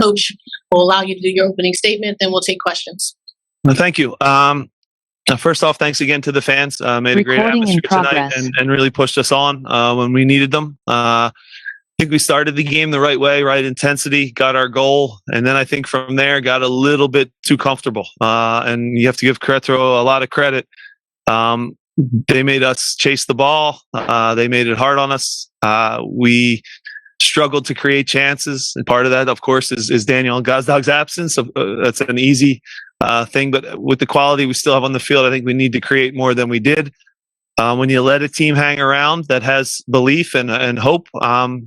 Coach will allow you to do your opening statement, then we'll take questions. Well, thank you. First off, thanks again to the fans. Made a great atmosphere tonight and really pushed us on when we needed them. I think we started the game the right way, right intensity, got our goal, and then I think from there got a little bit too comfortable. And you have to give Queretaro a lot of credit. They made us chase the ball. They made it hard on us. We struggled to create chances, and part of that, of course, is Daniel Gazdag's absence. That's an easy thing, but with the quality we still have on the field, I think we need to create more than we did. When you let a team hang around that has belief and hope,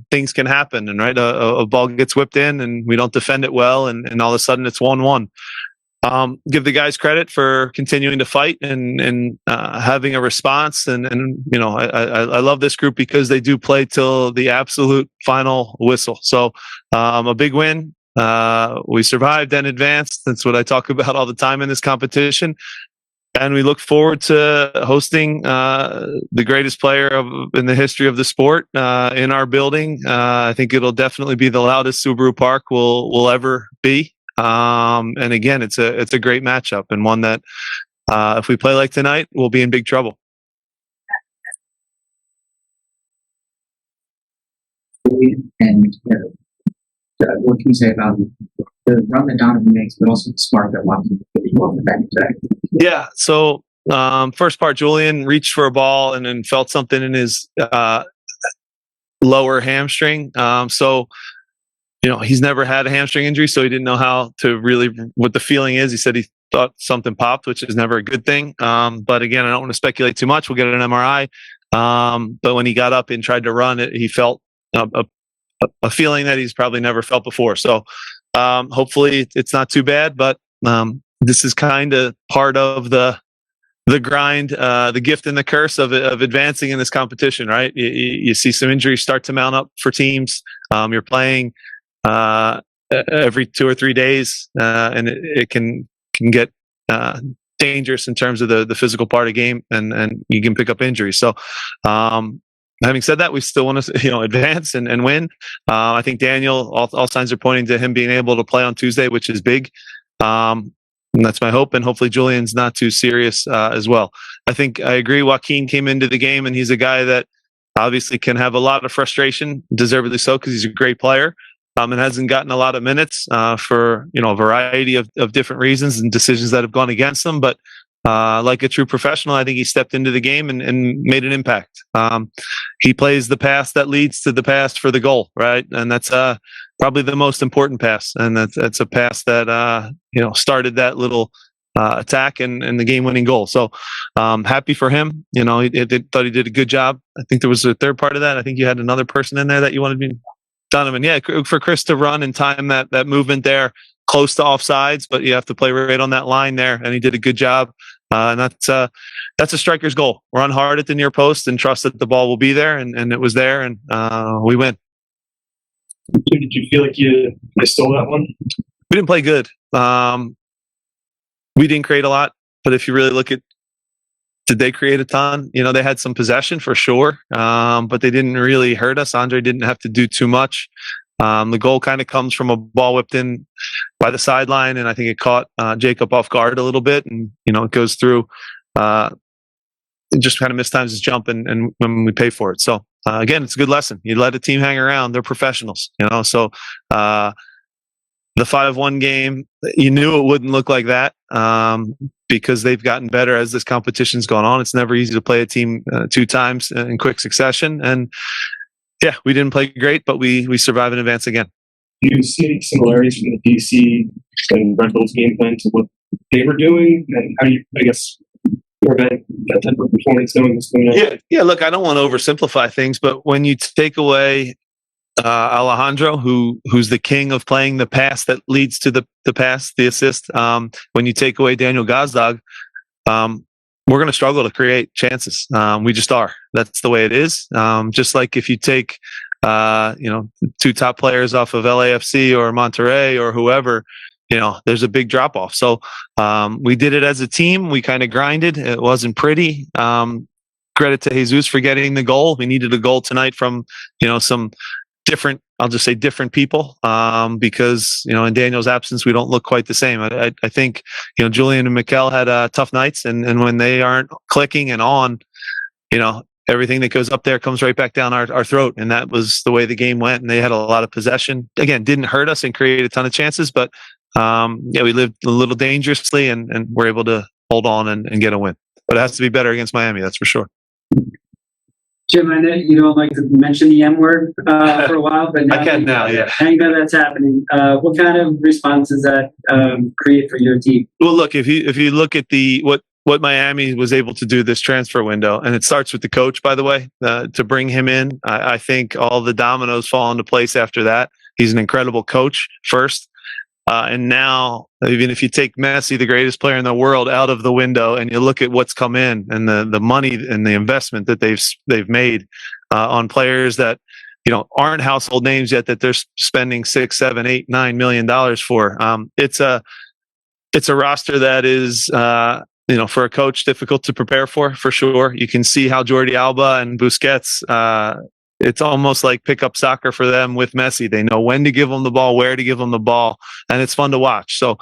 things can happen. And right, a ball gets whipped in, and we don't defend it well, and all of a sudden it's 1-1. Give the guys credit for continuing to fight and having a response. And you know, I love this group because they do play till the absolute final whistle. So a big win. We survived and advanced. That's what I talk about all the time in this competition. And we look forward to hosting the greatest player in the history of the sport in our building. I think it'll definitely be the loudest Subaru Park will ever be. And again, it's a great matchup, and one that if we play like tonight, we'll be in big trouble. And what can you say about the run that Donovan makes, but also the spark that Joaquin really well with that today? Yeah. So first part, Julian reached for a ball and then felt something in his lower hamstring. So you know, he's never had a hamstring injury, so he didn't know how to really what the feeling is. He said he thought something popped, which is never a good thing. But again, I don't want to speculate too much. We'll get an MRI. But when he got up and tried to run, he felt a feeling that he's probably never felt before. So hopefully it's not too bad. But this is kind of part of the grind, the gift and the curse of advancing in this competition, right? You see some injuries start to mount up for teams. You're playing every 2 or 3 days, and it can get dangerous in terms of the physical part of the game, and you can pick up injuries. So having said that, we still want to advance and win. I think Daniel, all signs are pointing to him being able to play on Tuesday, which is big. And that's my hope, and hopefully Julian's not too serious as well. I think I agree. Joaquin came into the game, and he's a guy that obviously can have a lot of frustration, deservedly so, because he's a great player. And hasn't gotten a lot of minutes for a variety of different reasons and decisions that have gone against him. But like a true professional, I think he stepped into the game and made an impact. He plays the pass that leads to the pass for the goal, right? And that's probably the most important pass. And that's a pass that started that little attack and the game-winning goal. So happy for him. He thought he did a good job. I think there was a third part of that. I think you had another person in there that you wanted to be. Donovan, yeah, for Chris to run and time that movement there close to offsides, but you have to play right on that line there, and he did a good job. And that's a striker's goal. Run hard at the near post and trust that the ball will be there, and it was there, and we win. Did you feel like you stole that one? We didn't play good. We didn't create a lot, but if you really look at, did they create a ton? They had some possession for sure, but they didn't really hurt us. Andre didn't have to do too much. The goal kind of comes from a ball whipped in by the sideline, and I think it caught Jacob off guard a little bit, and it goes through. It just kind of mistimes his jump, and when we pay for it. So again, it's a good lesson. You let a team hang around; they're professionals, So the 5-1 game, you knew it wouldn't look like that. Because they've gotten better as this competition's gone on. It's never easy to play a team 2 times in quick succession. And yeah, we didn't play great, but we survive and advance again. Do you see any similarities from the DC and Red Bull's game plan to what they were doing? And how do you, I guess, prevent that type of performance going? Yeah. Look, I don't want to oversimplify things, but when you take away Alejandro, who's the king of playing the pass that leads to the pass, the assist. When you take away Daniel Gazdag, we're going to struggle to create chances. We just are. That's the way it is. Just like if you take, 2 top players off of LAFC or Monterrey or whoever, there's a big drop off. So we did it as a team. We kind of grinded. It wasn't pretty. Credit to Jesus for getting the goal. We needed a goal tonight from, some different I'll just say different people, because, in Daniel's absence, we don't look quite the same. I think, Julian and Mikel had tough nights, and when they aren't clicking and on, everything that goes up there comes right back down our throat. And that was the way the game went. And they had a lot of possession. Again, didn't hurt us and create a ton of chances, but we lived a little dangerously and we're able to hold on and get a win. But it has to be better against Miami, that's for sure. Jim, I know you don't like to mention the M word for a while, but now I can now, yeah. I know that's happening. What kind of response does that create for your team? Well, look, if you look at what Miami was able to do this transfer window, and it starts with the coach, by the way, to bring him in. I think all the dominoes fall into place after that. He's an incredible coach first. And now, even if you take Messi, the greatest player in the world, out of the window, and you look at what's come in and the money and the investment that they've made on players that aren't household names yet, that they're spending $6, $7, $8, $9 million for. It's a roster that is for a coach difficult to prepare for sure. You can see how Jordi Alba and Busquets. It's almost like pickup soccer for them with Messi. They know when to give them the ball, where to give them the ball, and it's fun to watch. So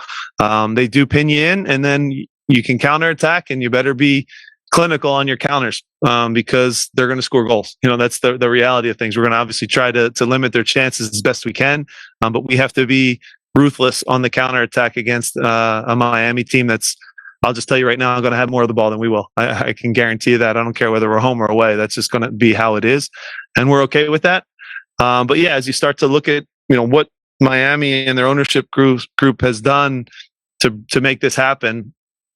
they do pin you in, and then you can counterattack, and you better be clinical on your counters because they're going to score goals. That's the reality of things. We're going to obviously try to limit their chances as best we can, but we have to be ruthless on the counterattack against a Miami team that's, I'll just tell you right now, I'm going to have more of the ball than we will. I can guarantee you that. I don't care whether we're home or away. That's just going to be how it is. And we're okay with that. But yeah, as you start to look at, what Miami and their ownership group has done to make this happen,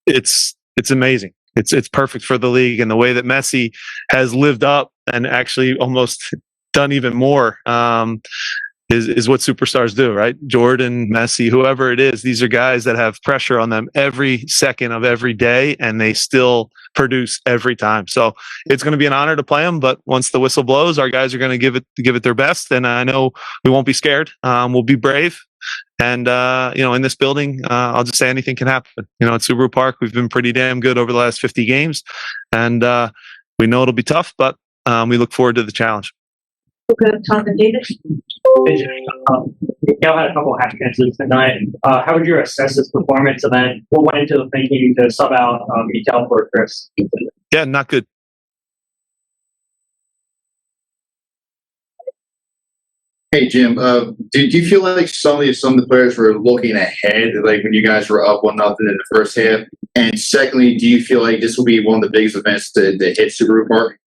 it's amazing. It's perfect for the league. And the way that Messi has lived up and actually almost done even more, is what superstars do, right? Jordan, Messi, whoever it is, these are guys that have pressure on them every second of every day, and they still produce every time. So it's going to be an honor to play them. But once the whistle blows, our guys are going to give it their best. And I know we won't be scared. We'll be brave. And in this building, I'll just say anything can happen. At Subaru Park, we've been pretty damn good over the last 50 games, and we know it'll be tough, but we look forward to the challenge. Okay, Tom and David. Y'all had a couple of half chances tonight. How would you assess this performance? And then what went into the thinking to sub out Mikel for Chris? Yeah, not good. Hey Jim, did you feel like some of the players were looking ahead, like when you guys were up 1-0 in the first half? And secondly, do you feel like this will be one of the biggest events to hit Subaru Park?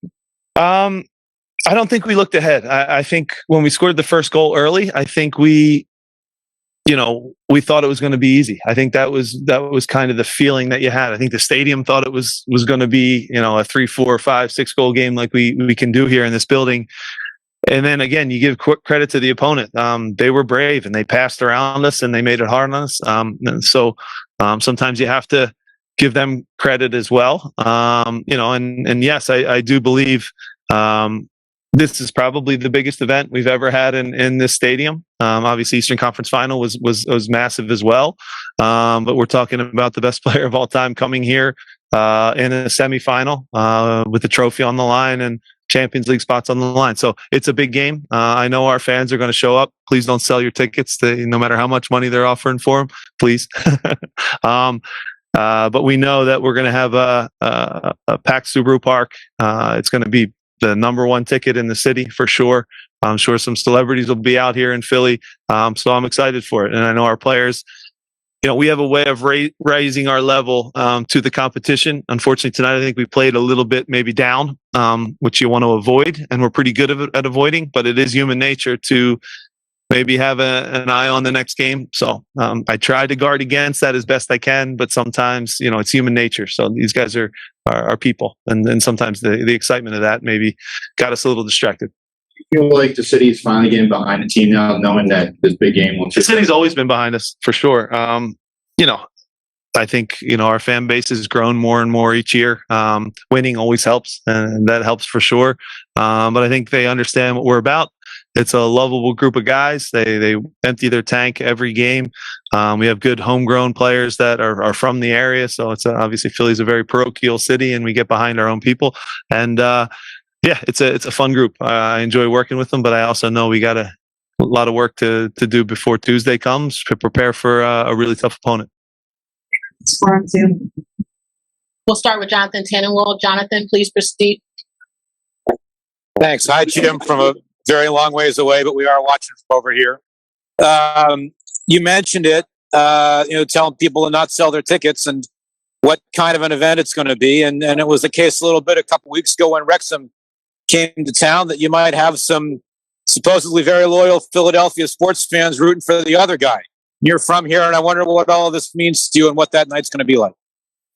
I don't think we looked ahead. I think when we scored the first goal early, I think we thought it was going to be easy. I think that was kind of the feeling that you had. I think the stadium thought it was going to be, a 3, 4, 5, 6 goal game like we can do here in this building. And then again, you give credit to the opponent. They were brave and they passed around us and they made it hard on us. And so sometimes you have to give them credit as well. And yes, I do believe this is probably the biggest event we've ever had in this stadium. Obviously, Eastern Conference Final was massive as well. But we're talking about the best player of all time coming here in a semifinal with the trophy on the line and Champions League spots on the line. So it's a big game. I know our fans are going to show up. Please don't sell your tickets no matter how much money they're offering for them, please. But we know that we're going to have a packed Subaru Park. It's going to be the number one ticket in the city for sure. I'm sure some celebrities will be out here in Philly. So I'm excited for it. And I know our players, we have a way of raising our level to the competition. Unfortunately, tonight, I think we played a little bit maybe down, which you want to avoid. And we're pretty good at avoiding, but it is human nature to maybe have an eye on the next game. So I try to guard against that as best I can, but sometimes, it's human nature. So these guys are people. And sometimes the excitement of that maybe got us a little distracted. You feel like the city is finally getting behind the team now, knowing that this big game will. The city's always been behind us for sure. I think, our fan base has grown more and more each year. Winning always helps, and that helps for sure. But I think they understand what we're about. It's a lovable group of guys. They empty their tank every game. We have good homegrown players that are from the area. So it's obviously Philly's a very parochial city, and we get behind our own people. And it's a fun group. I enjoy working with them, but I also know we gotta lot of work to do before Tuesday comes to prepare for a really tough opponent. Score on Zoom. We'll start with Jonathan Tannenwald. Jonathan, please proceed. Thanks. Hi, Jim, from a very long ways away, but we are watching from over here. You mentioned it, telling people to not sell their tickets and what kind of an event it's going to be. And it was the case a little bit a couple weeks ago when Wrexham came to town that you might have some supposedly very loyal Philadelphia sports fans rooting for the other guy. You're from here, and I wonder what all of this means to you and what that night's going to be like.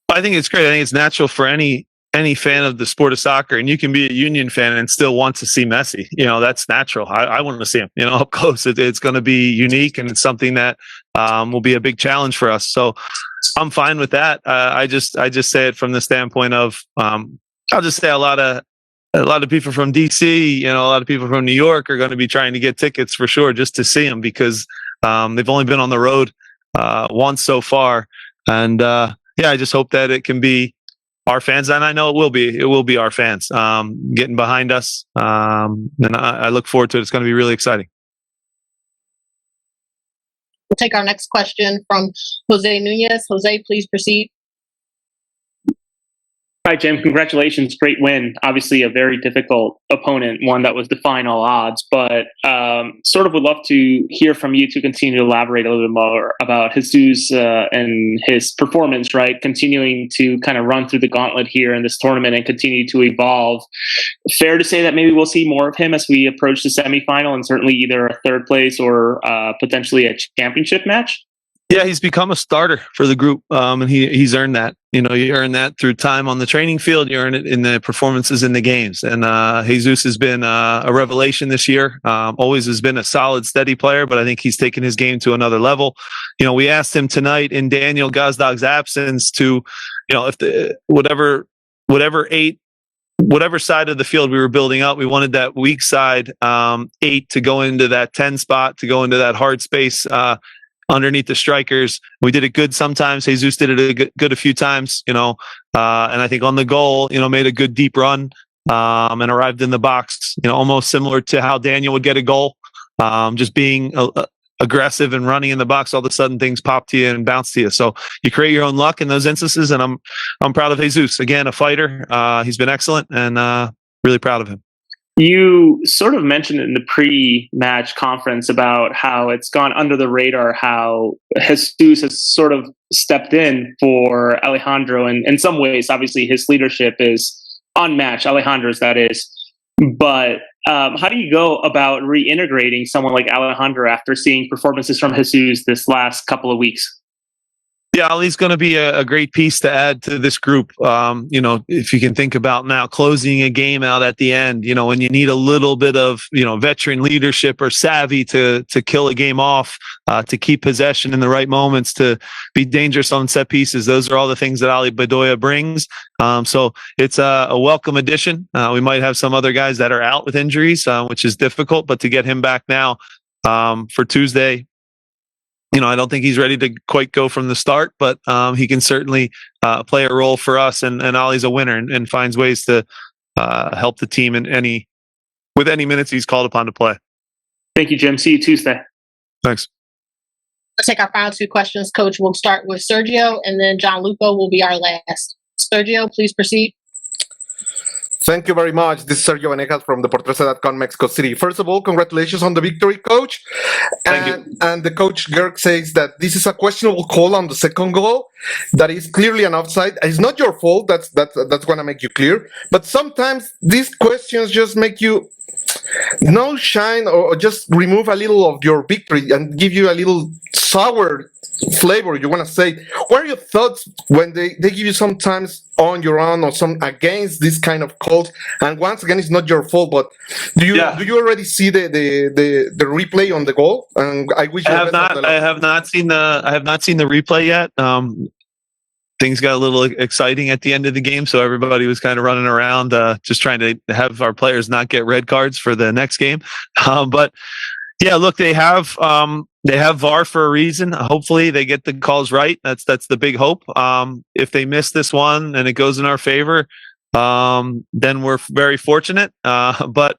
I think it's great. I think it's natural for any fan of the sport of soccer, and you can be a Union fan and still want to see Messi. That's natural. I want to see him, up close. It's going to be unique, and it's something that will be a big challenge for us. So I'm fine with that. I just say it from the standpoint of I'll just say a lot of people from DC, a lot of people from New York are going to be trying to get tickets for sure just to see him because they've only been on the road once so far, and I just hope that it can be our fans, and I know it will be our fans getting behind us, and I look forward to it. It's going to be really exciting. We'll take our next question from Jose Nunez. Jose, please proceed. Hi, Jim. Congratulations. Great win. Obviously, a very difficult opponent, one that was defying all odds, but sort of would love to hear from you to continue to elaborate a little bit more about Jesus and his performance, right? Continuing to kind of run through the gauntlet here in this tournament and continue to evolve. Fair to say that maybe we'll see more of him as we approach the semifinal and certainly either a third place or potentially a championship match? Yeah, he's become a starter for the group, and he's earned that. You earn that through time on the training field. You earn it in the performances in the games. And Jesus has been a revelation this year. Always has been a solid, steady player, but I think he's taken his game to another level. We asked him tonight in Daniel Gazdag's absence to, if whatever side of the field we were building up, we wanted that weak side 8 to go into that 10 spot, to go into that hard space underneath the strikers. We did it good sometimes. Jesus did it good a few times, and I think on the goal, made a good deep run and arrived in the box, almost similar to how Daniel would get a goal, just being aggressive and running in the box. All of a sudden things pop to you and bounce to you. So you create your own luck in those instances, and I'm proud of Jesus. Again, a fighter. He's been excellent, and really proud of him. You sort of mentioned in the pre-match conference about how it's gone under the radar, how Jesus has sort of stepped in for Alejandro. And in some ways, obviously, his leadership is unmatched, Alejandro's that is. But how do you go about reintegrating someone like Alejandro after seeing performances from Jesus this last couple of weeks? Yeah, Ali's going to be a great piece to add to this group. If you can think about now closing a game out at the end, when you need a little bit of, veteran leadership or savvy to kill a game off, to keep possession in the right moments, to be dangerous on set pieces. Those are all the things that Ali Bedoya brings. So it's a welcome addition. We might have some other guys that are out with injuries, which is difficult, but to get him back now for Tuesday, I don't think he's ready to quite go from the start, but he can certainly play a role for us. And Ali's a winner and finds ways to help the team with any minutes he's called upon to play. Thank you, Jim. See you Tuesday. Thanks. Let's take our final two questions, Coach. We'll start with Sergio, and then John Lupo will be our last. Sergio, please proceed. Thank you very much. This is Sergio Venegas from Deportiva.com, Mexico City. First of all, congratulations on the victory, Coach. Thank you. And the Coach Gerg says that this is a questionable call on the second goal. That is clearly an offside. It's not your fault. That's going to make you clear. But sometimes these questions just make you no shine or just remove a little of your victory and give you a little sour flavor. You want to say, what are your thoughts when they give you sometimes on your own or some against this kind of calls? And once again, it's not your fault, but do you already see the replay on the goal? And I wish I have not seen the replay yet. Things got a little exciting at the end of the game, so everybody was kind of running around, just trying to have our players not get red cards for the next game. But yeah, look, they have VAR for a reason. Hopefully, they get the calls right. That's the big hope. If they miss this one and it goes in our favor, then we're very fortunate. But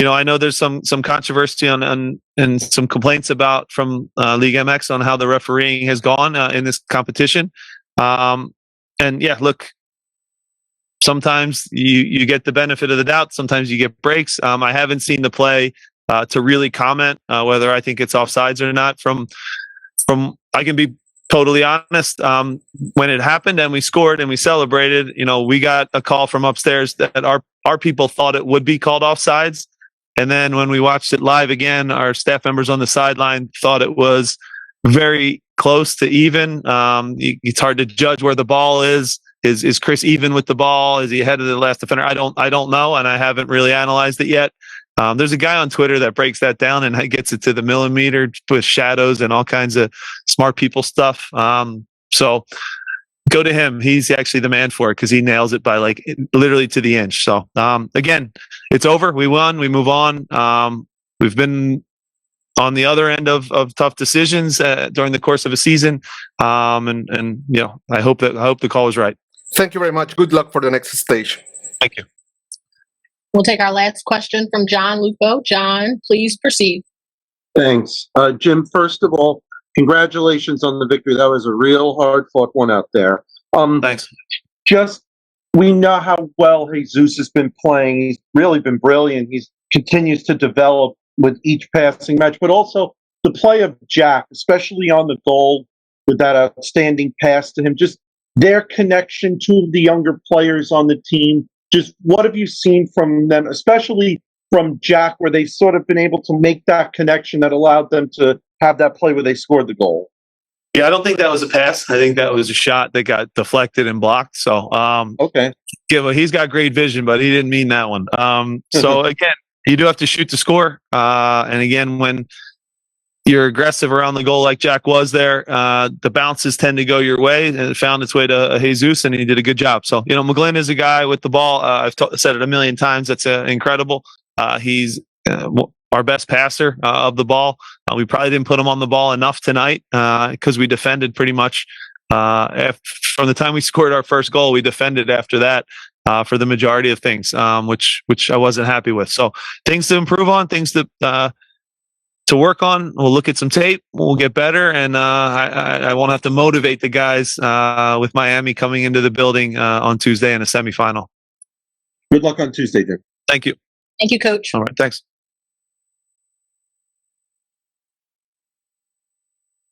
I know there's some controversy on and some complaints about from League MX on how the refereeing has gone in this competition. And yeah, look, sometimes you get the benefit of the doubt. Sometimes you get breaks. I haven't seen the play to really comment whether I think it's offsides or not. From I can be totally honest. When it happened and we scored and we celebrated, we got a call from upstairs that our people thought it would be called offsides. And then when we watched it live again, our staff members on the sideline thought it was very close to even. It's hard to judge where the ball is. Is Chris even with the ball? Is he ahead of the last defender? I don't know, and I haven't really analyzed it yet. There's a guy on Twitter that breaks that down and gets it to the millimeter with shadows and all kinds of smart people stuff. So go to him. He's actually the man for it because he nails it by like literally to the inch. So again, it's over. We won. We move on. We've been on the other end of tough decisions during the course of a season. And I hope the call was right. Thank you very much. Good luck for the next stage. Thank you. We'll take our last question from John Lupo. John, please proceed. Thanks. Jim, first of all, congratulations on the victory. That was a real hard-fought one out there. Thanks. We know how well Jesus has been playing. He's really been brilliant. He continues to develop with each passing match, but also the play of Jack, especially on the goal with that outstanding pass to him, just their connection to the younger players on the team. Just what have you seen from them, especially from Jack, where they've sort of been able to make that connection that allowed them to have that play where they scored the goal? Yeah, I don't think that was a pass. I think that was a shot that got deflected and blocked. So, okay. Yeah, well, he's got great vision, but he didn't mean that one. So again, you do have to shoot to score. And again, when you're aggressive around the goal like Jack was there, the bounces tend to go your way, and it found its way to Jesus, and he did a good job. So, McGlynn is a guy with the ball. I've said it a million times. That's incredible. He's our best passer of the ball. We probably didn't put him on the ball enough tonight because we defended pretty much from the time we scored our first goal. We defended after that for the majority of things, which I wasn't happy with. So things to improve on, things to work on. We'll look at some tape. We'll get better, and I won't have to motivate the guys with Miami coming into the building on Tuesday in a semifinal. Good luck on Tuesday, Jim. Thank you. Thank you, Coach. All right, thanks.